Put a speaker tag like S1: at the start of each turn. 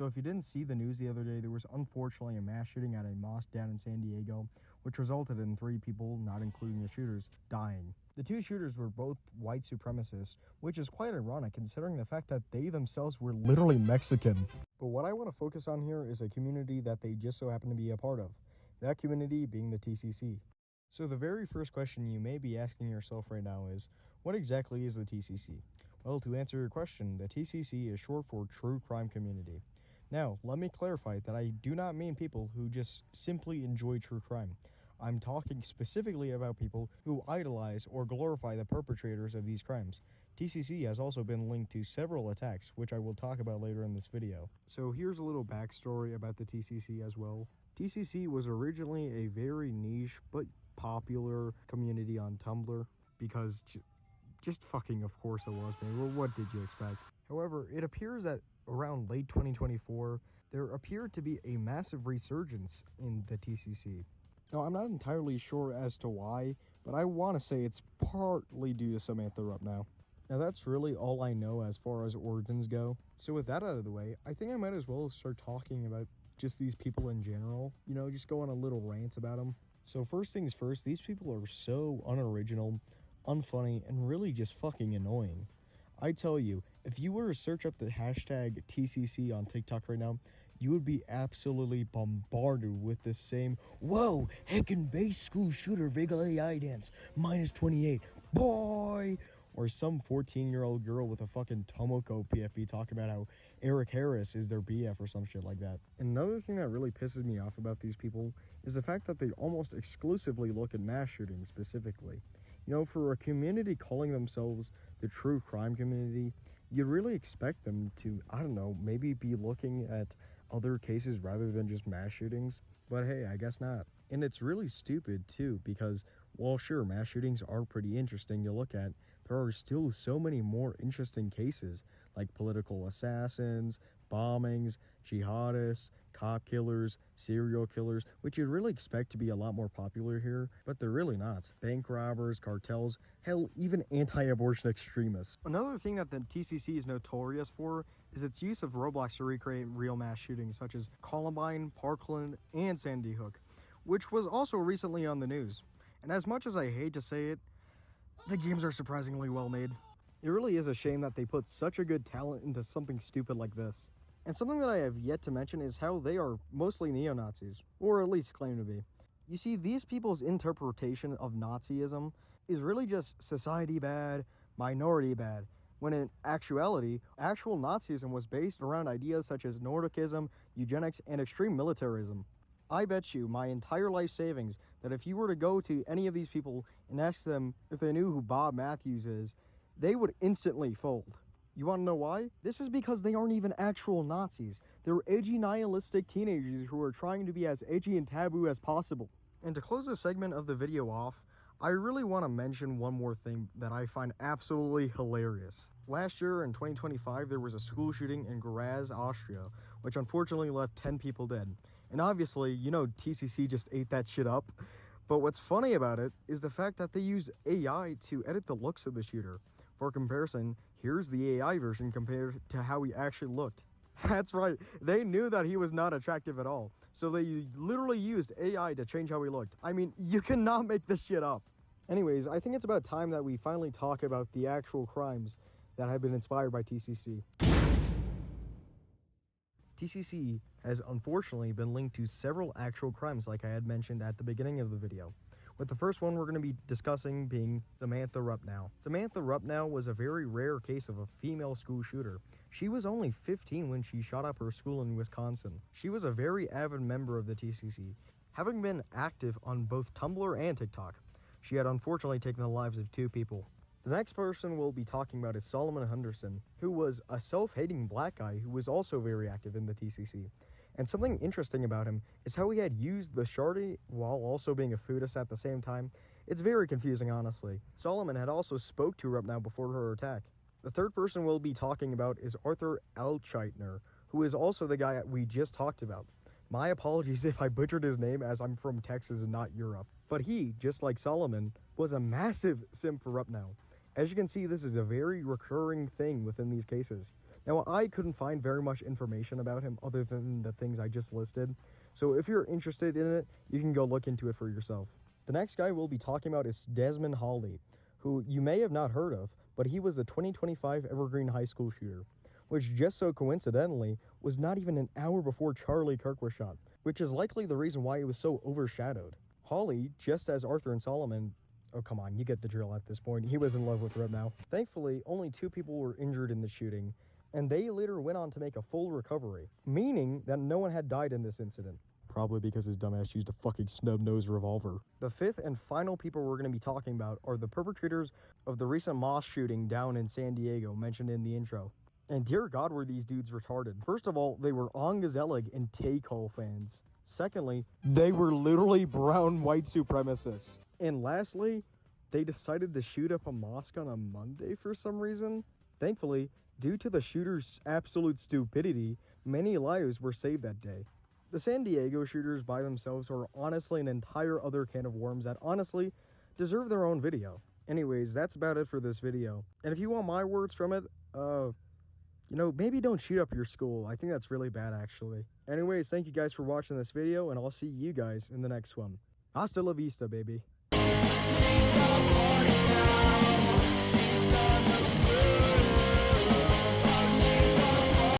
S1: So if you didn't see the news the other day, there was unfortunately a mass shooting at a mosque down in San Diego, which resulted in 3 people, not including the shooters, dying. The 2 shooters were both white supremacists, which is quite ironic considering the fact that they themselves were literally Mexican. But what I want to focus on here is a community that they just so happen to be a part of, that community being the TCC. So the very first question you may be asking yourself right now is, what exactly is the TCC? Well, to answer your question, the TCC is short for True Crime Community. Now, let me clarify that I do not mean people who just simply enjoy true crime. I'm talking specifically about people who idolize or glorify the perpetrators of these crimes. TCC has also been linked to several attacks, which I will talk about later in this video. So here's a little backstory about the TCC as well. TCC was originally a very niche but popular community on Tumblr because just fucking of course it was, man. Well, what did you expect? However, it appears that around late 2024, there appeared to be a massive resurgence in the TCC. Now, I'm not entirely sure as to why, but I want to say it's partly due to Samantha Rupnow. Now, that's really all I know as far as origins go. So with that out of the way, I think I might as well start talking about just these people in general. You know, just go on a little rant about them. So first things first, these people are so unoriginal, unfunny, and really just fucking annoying. I tell you, if you were to search up the hashtag TCC on TikTok right now, you would be absolutely bombarded with the same, whoa, heckin' base school shooter Vega AI dance, -28, boy! Or some 14-year-old girl with a fucking Tomoko PFP talking about how Eric Harris is their BF or some shit like that. And another thing that really pisses me off about these people is the fact that they almost exclusively look at mass shootings specifically. You know, for a community calling themselves the true crime community, you'd really expect them to, I don't know, maybe be looking at other cases rather than just mass shootings. But hey, I guess not. And it's really stupid too, because while sure, mass shootings are pretty interesting to look at, there are still so many more interesting cases like political assassins, bombings, jihadists, cop killers, serial killers, which you'd really expect to be a lot more popular here, but they're really not. Bank robbers, cartels, hell, even anti-abortion extremists. Another thing that the TCC is notorious for is its use of Roblox to recreate real mass shootings such as Columbine, Parkland, and Sandy Hook, which was also recently on the news. And as much as I hate to say it, the games are surprisingly well made. It really is a shame that they put such a good talent into something stupid like this. And something that I have yet to mention is how they are mostly neo-Nazis, or at least claim to be. You see, these people's interpretation of Nazism is really just society bad, minority bad, when in actuality, actual Nazism was based around ideas such as Nordicism, eugenics, and extreme militarism. I bet you my entire life savings that if you were to go to any of these people and ask them if they knew who Bob Matthews is, they would instantly fold. You want to know why? This is because they aren't even actual Nazis. They're edgy nihilistic teenagers who are trying to be as edgy and taboo as possible. And to close this segment of the video off, I really want to mention one more thing that I find absolutely hilarious. Last year in 2025, there was a school shooting in Graz, Austria, which unfortunately left 10 people dead. And obviously, you know, TCC just ate that shit up. But what's funny about it is the fact that they used AI to edit the looks of the shooter. For comparison, here's the AI version compared to how he actually looked. That's right, they knew that he was not attractive at all. So they literally used AI to change how he looked. I mean, you cannot make this shit up. Anyways, I think it's about time that we finally talk about the actual crimes that have been inspired by TCC. TCC has unfortunately been linked to several actual crimes like I had mentioned at the beginning of the video, with the first one we're going to be discussing being Samantha Rupnow. Samantha Rupnow was a very rare case of a female school shooter. She was only 15 when she shot up her school in Wisconsin. She was a very avid member of the TCC, having been active on both Tumblr and TikTok. She had unfortunately taken the lives of 2 people. The next person we'll be talking about is Solomon Henderson, who was a self-hating black guy who was also very active in the TCC. And something interesting about him is how he had used the Shardy while also being a foodist at the same time. It's very confusing, honestly. Solomon had also spoke to Rupnow before her attack. The third person we'll be talking about is Arthur Altscheitner, who is also the guy we just talked about. My apologies if I butchered his name, as I'm from Texas and not Europe. But he, just like Solomon, was a massive simp for Rupnow. As you can see, this is a very recurring thing within these cases. Now, I couldn't find very much information about him other than the things I just listed, so if you're interested in it, you can go look into it for yourself. The next guy we'll be talking about is Desmond Hawley, who you may have not heard of, but he was a 2025 Evergreen High School shooter, which just so coincidentally was not even an hour before Charlie Kirk was shot, which is likely the reason why it was so overshadowed. Hawley, just as Arthur and Solomon, oh come on, you get the drill at this point, he was in love with Reb now. Thankfully, only 2 people were injured in the shooting, and they later went on to make a full recovery, meaning that no one had died in this incident. Probably because his dumbass used a fucking snub-nosed revolver. The 5th and final people we're going to be talking about are the perpetrators of the recent mosque shooting down in San Diego mentioned in the intro. And dear God, were these dudes retarded. First of all, they were Ongazelig and Take Hole fans. Secondly, they were literally brown white supremacists. And lastly, they decided to shoot up a mosque on a Monday for some reason. Thankfully, due to the shooter's absolute stupidity, many lives were saved that day. The San Diego shooters by themselves are honestly an entire other can of worms that honestly deserve their own video. Anyways, that's about it for this video. And if you want my words from it, maybe don't shoot up your school. I think that's really bad, actually. Anyways, thank you guys for watching this video, and I'll see you guys in the next one. Hasta la vista, baby.
S2: She's got a party now. She's got the